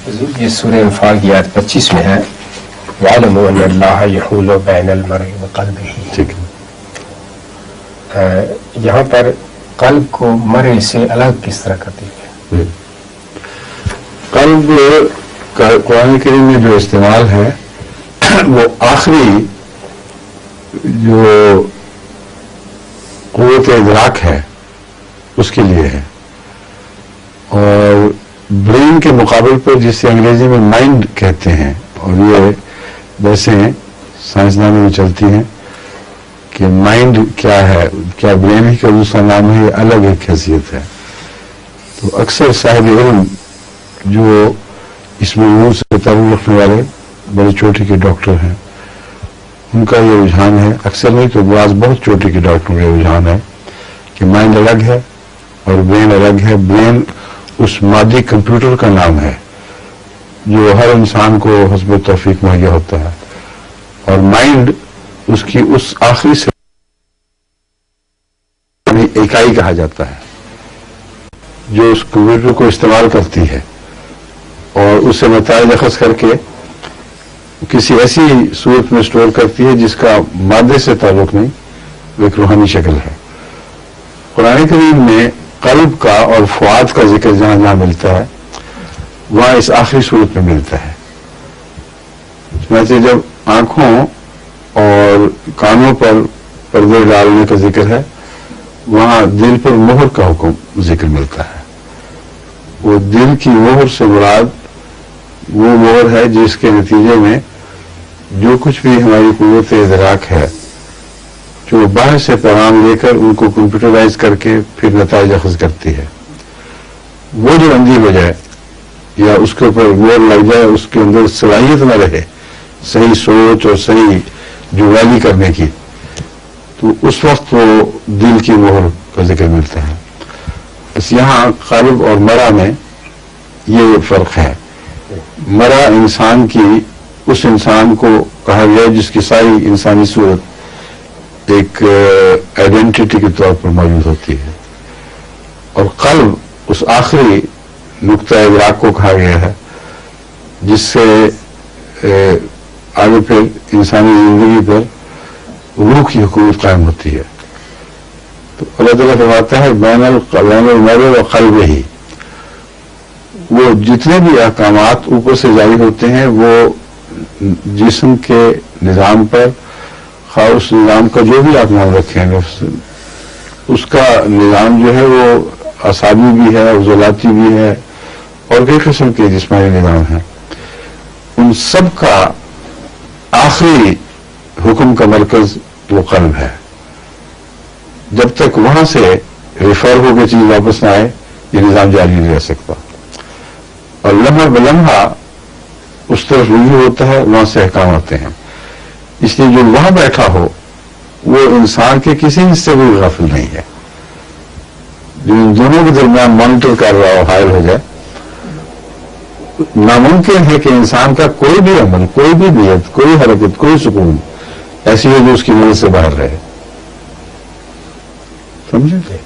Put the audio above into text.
حضور یہ سورہ انفال کی آیت 25 میں ہے وَعَلَمُوا أَنَّ اللَّهَ يَحُولُ بَيْنَ الْمَرْءِ وَقَلْبِهِ. ٹھیک ہے. یہاں پر قلب کو مرء سے الگ کس طرح کرتی ہے؟ قلب کا قرآن کریم میں جو استعمال ہے وہ آخری جو قوت ادراک ہے اس کے لیے ہے، اور برین کے مقابل پر جسے انگریزی میں مائنڈ کہتے ہیں، اور یہ ویسے سائنسدانوں میں چلتی ہیں کہ مائنڈ کیا ہے، کیا برین ہی کا دوسرا نام ہے، یہ الگ ایک حیثیت ہے. تو اکثر صاحب علم جو اس موضوع سے تعلق رکھنے والے بڑے چوٹی کے ڈاکٹر ہیں، ان کا یہ رجحان ہے، اکثر نہیں تو بعض بہت چوٹی کے ڈاکٹروں کا یہ رجحان ہے کہ مائنڈ الگ ہے اور برین الگ ہے. برین اس مادی کمپیوٹر کا نام ہے جو ہر انسان کو حسب توفیق مہیا ہوتا ہے، اور مائنڈ اس کی اس آخری سے اکائی کہا جاتا ہے جو اس کمپیوٹر کو استعمال کرتی ہے اور اس سے نتائج اخذ کر کے کسی ایسی صورت میں اسٹور کرتی ہے جس کا مادے سے تعلق نہیں، وہ ایک روحانی شکل ہے. قرآن کریم میں قلب کا اور فؤاد کا ذکر جہاں جہاں ملتا ہے وہاں اس آخری صورت میں ملتا ہے. چنانچہ جب آنکھوں اور کانوں پر پردے ڈالنے کا ذکر ہے وہاں دل پر مہر کا حکم ذکر ملتا ہے. وہ دل کی مہر سے مراد وہ مہر ہے جس کے نتیجے میں جو کچھ بھی ہماری قوت ادراک ہے جو باہر سے پیغام لے کر ان کو کمپیوٹرائز کر کے پھر نتائج اخذ کرتی ہے، وہ جو اندھی ہو جائے یا اس کے اوپر مہر لگ جائے، اس کے اندر صلاحیت نہ رہے صحیح سوچ اور صحیح جغالی کرنے کی، تو اس وقت وہ دل کی مہر کا ذکر ملتا ہے. بس یہاں قلب اور مرا میں یہ فرق ہے. مرا انسان کی اس انسان کو کہا گیا جس کی ساری انسانی صورت ایک آئیڈینٹی کے طور پر موجود ہوتی ہے، اور قلب اس آخری نقطہ ادراک کو کہا گیا ہے جس سے آگے پھر انسانی زندگی پر روح کی حکومت قائم ہوتی ہے. تو اللہ تعالیٰ فرماتا ہے بین المرء و قلبہ، وہ جتنے بھی احکامات اوپر سے جاری ہوتے ہیں وہ جسم کے نظام پر، خواہ اس نظام کا جو بھی آپ نام رکھیں اس کا نظام جو ہے وہ اعصابی بھی ہے، عضلاتی بھی ہے، اور کئی قسم کے جسمانی نظام ہیں. ان سب کا آخری حکم کا مرکز وہ قلب ہے. جب تک وہاں سے ریفر ہو کے چیز واپس نہ آئے یہ نظام جاری نہیں رہ سکتا، اور لمحہ بلمحہ اس طرف رجوع ہوتا ہے، وہاں سے احکام آتے ہیں. اس لیے جو وہاں بیٹھا ہو وہ انسان کے کسی حصے بھی غافل نہیں ہے. جو ان دونوں کے درمیان مانیٹر کر رہا ہو، حائل ہو جائے، ناممکن ہے کہ انسان کا کوئی بھی عمل، کوئی بھی نیت، کوئی حرکت، کوئی سکون ایسی ہے جو اس کی مدد سے باہر رہے. سمجھے؟